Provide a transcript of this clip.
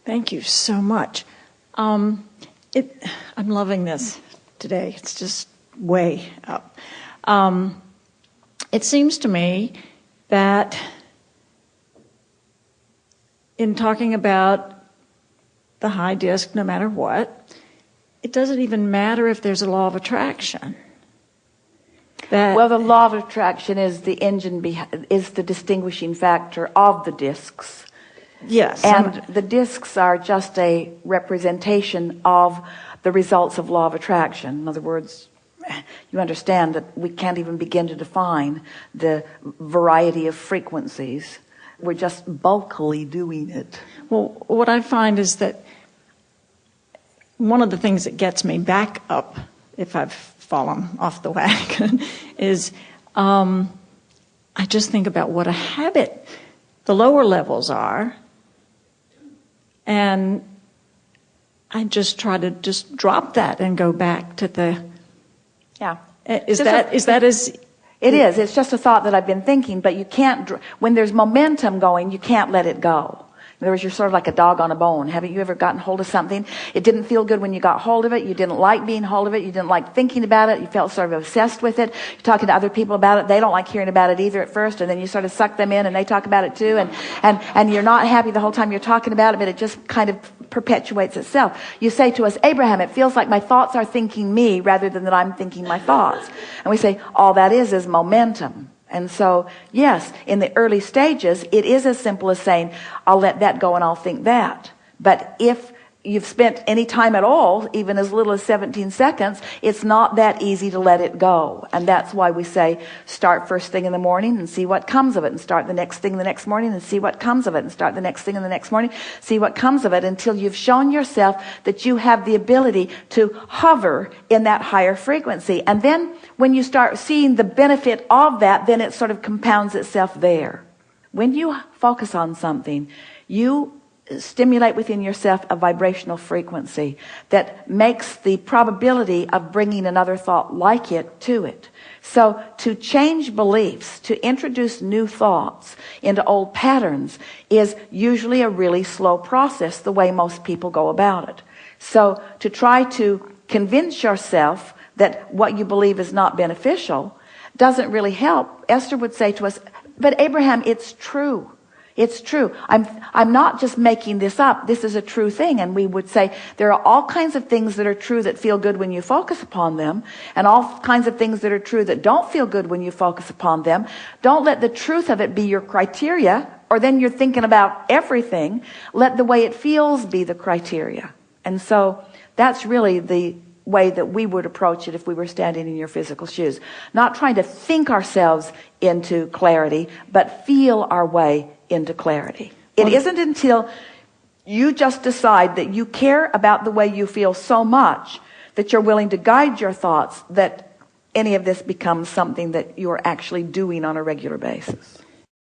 Thank you so much. I'm loving this today. It's just way up. It seems to me that in talking about the high disk, no matter what, it doesn't even matter if there's a law of attraction. Well, the law of attraction is the engine, is the distinguishing factor of the disks. Yes. And the disks are just a representation of the results of law of attraction. In other words, you understand that we can't even begin to define the variety of frequencies. We're just bulkily doing it. Well, what I find is that one of the things that gets me back up if I've fallen off the wagon is I just think about what a habit the lower levels are, and I just try to just drop that and go back to the... Yeah. Is that as... It is. It's just a thought that I've been thinking, but you can't, when there's momentum going, you can't let it go. In other words, you're sort of like a dog on a bone. Haven't you ever gotten hold of something? It didn't feel good when you got hold of it. You didn't like being hold of it. You didn't like thinking about it. You felt sort of obsessed with it. You're talking to other people about it. They don't like hearing about it either at first, and then you sort of suck them in and they talk about it too, and you're not happy the whole time you're talking about it, but it just kind of perpetuates itself. You say to us, Abraham, it feels like my thoughts are thinking me rather than that I'm thinking my thoughts. And we say, all that is momentum. And so, yes, in the early stages, it is as simple as saying, I'll let that go and I'll think that. But if you've spent any time at all, even as little as 17 seconds, it's not that easy to let it go. And that's why we say, start first thing in the morning and see what comes of it, and start the next thing the next morning and see what comes of it, and start the next thing in the next morning, see what comes of it, until you've shown yourself that you have the ability to hover in that higher frequency. And then when you start seeing the benefit of that, then it sort of compounds itself there. When you focus on something, you stimulate within yourself a vibrational frequency that makes the probability of bringing another thought like it to it. So to change beliefs, to introduce new thoughts into old patterns, is usually a really slow process, the way most people go about it. So to try to convince yourself that what you believe is not beneficial doesn't really help. Esther would say to us, but Abraham, it's true. It's true. I'm not just making this up. This is a true thing. And we would say there are all kinds of things that are true that feel good when you focus upon them, and all kinds of things that are true that don't feel good when you focus upon them. Don't let the truth of it be your criteria, or then you're thinking about everything. Let the way it feels be the criteria. And so that's really the way that we would approach it if we were standing in your physical shoes. Not trying to think ourselves into clarity, but feel our way into clarity. It isn't until you just decide that you care about the way you feel so much that you're willing to guide your thoughts that any of this becomes something that you're actually doing on a regular basis.